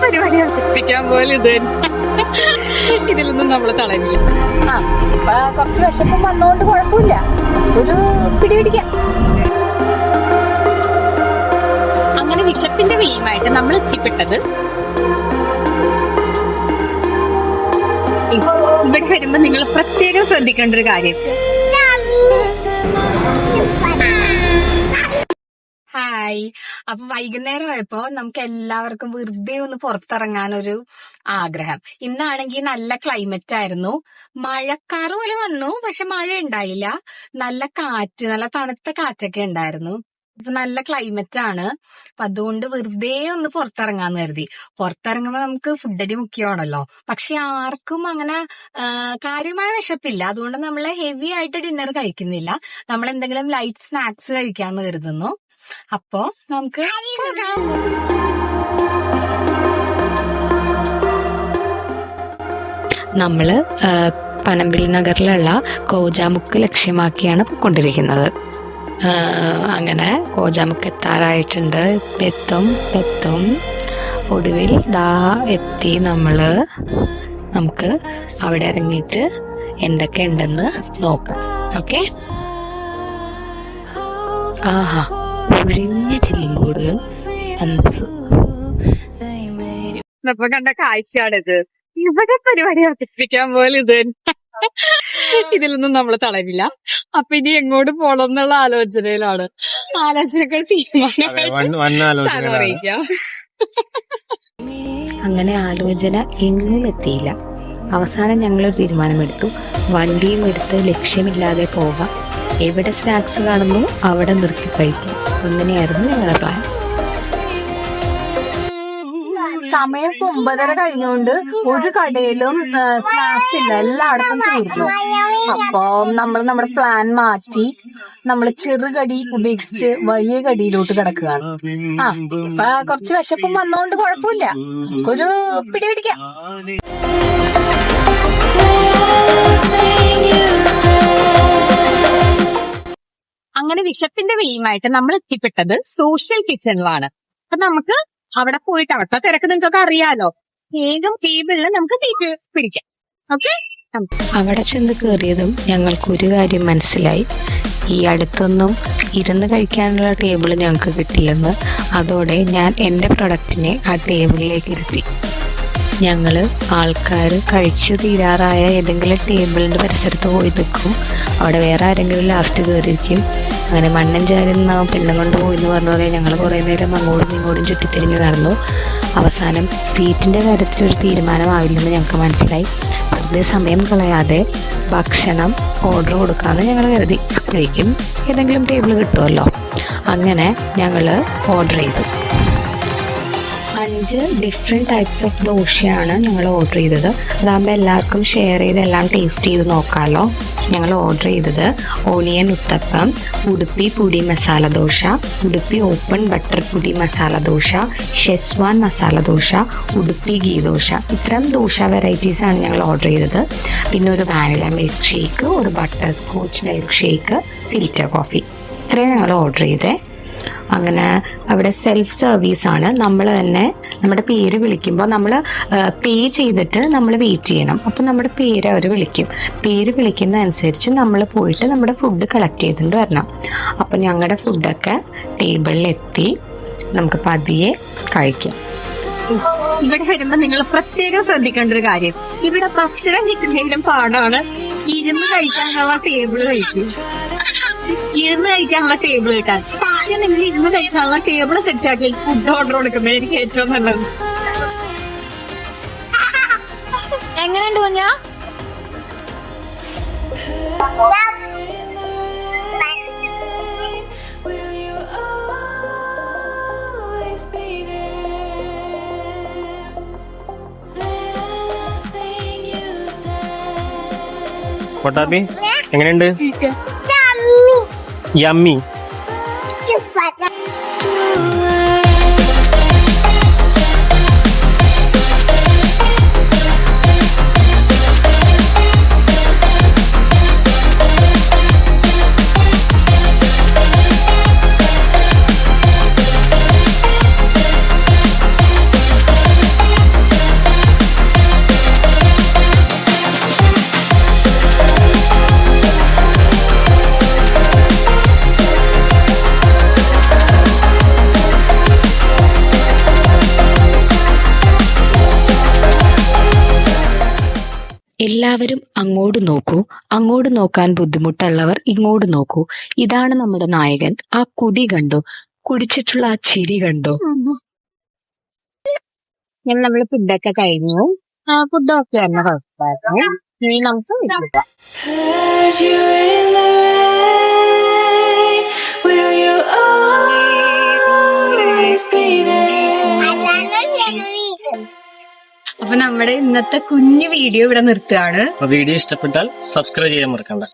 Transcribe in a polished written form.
പരിപാടി അവതരിപ്പിക്കാൻ പോലും ഇത് ഇതിലൊന്നും നമ്മള് തളരില്ല. ഇപ്പൊ കുറച്ച് വിശപ്പം വന്നോണ്ട് കുഴപ്പമില്ല, ഒരു പിടിപിടിക്കാം. അങ്ങനെ വിശപ്പിന്റെ വിളിയുമായിട്ട് നമ്മൾ എത്തിപ്പെട്ടത് ഇവിടെ വരുമ്പോ നിങ്ങൾ പ്രത്യേകം ശ്രദ്ധിക്കേണ്ട ഒരു കാര്യം, ഹായ്. അപ്പൊ വൈകുന്നേരമായപ്പോ നമുക്ക് എല്ലാവർക്കും വെറുതെ ഒന്ന് പുറത്തിറങ്ങാനൊരു ആഗ്രഹം. ഇന്നാണെങ്കിൽ നല്ല ക്ലൈമറ്റ് ആയിരുന്നു, മഴക്കാറ് പോലെ വന്നു, പക്ഷെ മഴ ഉണ്ടായില്ല. നല്ല കാറ്റ്, നല്ല തണുത്ത കാറ്റൊക്കെ ഉണ്ടായിരുന്നു. ഇപ്പൊ നല്ല ക്ലൈമറ്റ് ആണ്. അപ്പൊ അതുകൊണ്ട് വെറുതെ ഒന്ന് പുറത്തിറങ്ങാന്ന് കരുതി. പുറത്തിറങ്ങുമ്പോ നമുക്ക് ഫുഡടി മുഖ്യമാണല്ലോ. പക്ഷെ ആർക്കും അങ്ങനെ കാര്യമായ വിശപ്പില്ല. അതുകൊണ്ട് നമ്മൾ ഹെവി ആയിട്ട് ഡിന്നർ കഴിക്കുന്നില്ല. നമ്മൾ എന്തെങ്കിലും ലൈറ്റ് സ്നാക്സ് കഴിക്കാന്ന് കരുതുന്നു. അപ്പോ നമുക്ക് നമ്മള് പനമ്പിൽ നഗറിലുള്ള കോജാമുക്ക് ലക്ഷ്യമാക്കിയാണ് പോയിക്കൊണ്ടിരിക്കുന്നത്. അങ്ങനെ കോജാമുക്ക് എത്താറായിട്ടുണ്ട്. എത്തും ഒടുവിൽ എത്തി. നമുക്ക് അവിടെ ഇറങ്ങിയിട്ട് എന്തൊക്കെ ഉണ്ടെന്ന് നോക്കാം. ഓക്കെ. ആഹാ, ഒഴിഞ്ഞ ചില്ലിങ്കൂടുകൾ ഇപ്പൊ കണ്ട കാഴ്ചയാണിത്. ഇവിടെ പരിപാടി അവതരിപ്പിക്കാൻ പോലും ഇത് ഇതിലൊന്നും നമ്മൾ തളരില്ല. അപ്പൊ ഇനി എങ്ങോട്ട് പോണം എന്നുള്ള ആലോചനകൾ തീരുമാനം അറിയിക്കാം. അങ്ങനെ ആലോചന എങ്ങും എത്തിയില്ല. അവസാനം ഞങ്ങളൊരു തീരുമാനമെടുത്തു. വണ്ടിയും എടുത്ത് ലക്ഷ്യമില്ലാതെ പോകാം, എവിടെ സ്നാക്സ് കാണുന്നു അവിടെ നിർത്തി കഴിക്കും. അങ്ങനെയായിരുന്നു ഞങ്ങളുടെ പ്ലാൻ. സമയം 9:30 കഴിഞ്ഞുകൊണ്ട് ഒരു കടയിലും സ്നാക്സ് ഇല്ല, എല്ലായിടത്തും തീർന്നു. അപ്പൊ നമ്മുടെ പ്ലാൻ മാറ്റി നമ്മൾ ചെറുകടി ഉപേക്ഷിച്ച് വലിയ കടിയിലോട്ട് കിടക്കുകയാണ്. ഇപ്പൊ കുറച്ച് വിശപ്പം വന്നോണ്ട് കുഴപ്പമില്ല, ഒരു പിടിപിടിക്കാം. അങ്ങനെ വിശപ്പിന്റെ വിളിയുമായിട്ട് നമ്മൾ എത്തിപ്പെട്ടത് സോഷ്യൽ കിച്ചണിലാണ്. അപ്പൊ നമുക്ക് അവിടെ പോയിട്ട് അവിടുത്തെ തിരക്ക് നിങ്ങൾക്കൊക്കെ അറിയാലോ. വേഗം ടേബിളിൽ നമുക്ക് സീറ്റ് പിടിക്കാം. ഓക്കെ. അവിടെ ചെന്ന് കയറിയതും ഞങ്ങൾക്കൊരു കാര്യം മനസ്സിലായി, ഈ അടുത്തൊന്നും ഇരുന്ന് കഴിക്കാനുള്ള ടേബിൾ ഞങ്ങൾക്ക് കിട്ടില്ലെന്ന്. അതോടെ ഞാൻ എൻ്റെ പ്രൊഡക്റ്റിനെ ആ ടേബിളിലേക്ക് ഇരുത്തി. ഞങ്ങള് ആൾക്കാർ കഴിച്ചു തീരാറായ ഏതെങ്കിലും ടേബിളിന്റെ പരിസരത്ത് പോയി നിൽക്കും. അവിടെ വേറെ ആരെങ്കിലും ലാസ്റ്റ് കയറിയിരിക്കും. അങ്ങനെ മണ്ണൻ ചാരുന്ന പെണ്ണും കൊണ്ട് പോയി എന്ന് പറഞ്ഞ പോലെ ഞങ്ങൾ കുറേ നേരം അങ്ങോട്ടും ഇങ്ങോട്ടും ചുറ്റിത്തിരിഞ്ഞ് നടന്നു. അവസാനം സീറ്റിന്റെ കാര്യത്തിൽ ഒരു തീരുമാനമാവില്ലെന്ന് ഞങ്ങൾക്ക് മനസ്സിലായി. വെറുതെ സമയം കളയാതെ ഭക്ഷണം ഓർഡർ കൊടുക്കാമെന്ന് ഞങ്ങൾ കരുതി. അപ്പോഴേക്കും ഏതെങ്കിലും ടേബിൾ കിട്ടുമല്ലോ. അങ്ങനെ ഞങ്ങൾ ഓർഡർ ചെയ്തു. 5 ഡിഫറെൻറ്റ് ടൈപ്സ് ഓഫ് ദോശയാണ് ഞങ്ങൾ ഓർഡർ ചെയ്തത്. അതാകുമ്പോൾ എല്ലാവർക്കും ഷെയർ ചെയ്ത് എല്ലാം ടേസ്റ്റ് ചെയ്ത് നോക്കാമല്ലോ. ഞങ്ങൾ ഓർഡർ ചെയ്തത് ഓണിയൻ ഉത്തപ്പം, ഉടുപ്പി പൊടി മസാല ദോശ, ഉടുപ്പി ഓപ്പൺ ബട്ടർ പൊടി മസാല ദോശ, ഷെസ്വാൻ മസാല ദോശ, ഉടുപ്പി ഗീ ദോശ. ഇത്തരം ദോശ വെറൈറ്റീസാണ് ഞങ്ങൾ ഓർഡർ ചെയ്തത്. പിന്നെ ഒരു വാനില മിൽക്ക് ഷേക്ക്, ഒരു butter scotch milk shake, filter coffee. ഇത്രയും ഞങ്ങൾ ഓർഡർ ചെയ്തേ. അങ്ങനെ അവിടെ സെൽഫ് സർവീസാണ്. നമ്മൾ തന്നെ നമ്മുടെ പേര് വിളിക്കുമ്പോൾ നമ്മൾ പേ ചെയ്തിട്ട് നമ്മൾ വെയിറ്റ് ചെയ്യണം. അപ്പം നമ്മുടെ പേര് അവർ വിളിക്കും. പേര് വിളിക്കുന്ന അനുസരിച്ച് നമ്മൾ പോയിട്ട് നമ്മുടെ ഫുഡ് കളക്ട് ചെയ്തിട്ട് വരണം. അപ്പം ഞങ്ങളുടെ ഫുഡൊക്കെ ടേബിളിലെത്തി. നമുക്ക് പതിയെ കഴിക്കാം. ഇവിടെ വരുമ്പോ നിങ്ങൾ പ്രത്യേകം ശ്രദ്ധിക്കേണ്ട ഒരു കാര്യം, ഇവിടെ ഭക്ഷണം കിട്ടുന്നതിലും പാടാണ് ഇരുന്ന് കഴിക്കാനുള്ള ടേബിൾ കഴിക്കും. ഇരുന്ന് കഴിക്കാനുള്ള ടേബിൾ കിട്ടാൻ നിങ്ങൾ ഇരുന്ന് കഴിക്കാനുള്ള ടേബിൾ സെറ്റാക്കി ഫുഡ് ഓർഡർ കൊടുക്കുന്നത് എനിക്ക് ഏറ്റവും നല്ലത്. എങ്ങനെയുണ്ട് കുഞ്ഞാ? കൊട്ടാപ്പി എങ്ങനെയുണ്ട്? യമ്മി. എല്ലാവരും അങ്ങോട്ട് നോക്കൂ, അങ്ങോട്ട് നോക്കാൻ ബുദ്ധിമുട്ടുള്ളവർ ഇങ്ങോട്ട് നോക്കൂ. ഇതാണ് നമ്മുടെ നായകൻ. ആ കുടി കണ്ടോ, കുടിച്ചിട്ടുള്ള ആ ചിരി കണ്ടോ. ഇങ്ങനെ നമ്മള് ഫുഡൊക്കെ കഴിഞ്ഞു. ഫുഡ് ഒക്കെ ആയിരുന്നു, കുഴപ്പമില്ലായിരുന്നു. ഇനി നമുക്ക് വീട്ടിൽ പോവാം. Heard you in the rain. Will you always be there? അപ്പൊ നമ്മുടെ ഇന്നത്തെ കുഞ്ഞു വീഡിയോ ഇവിടെ നിർത്തുകയാണ്. വീഡിയോ ഇഷ്ടപ്പെട്ടാൽ സബ്സ്ക്രൈബ് ചെയ്യാൻ മറക്കണ്ട.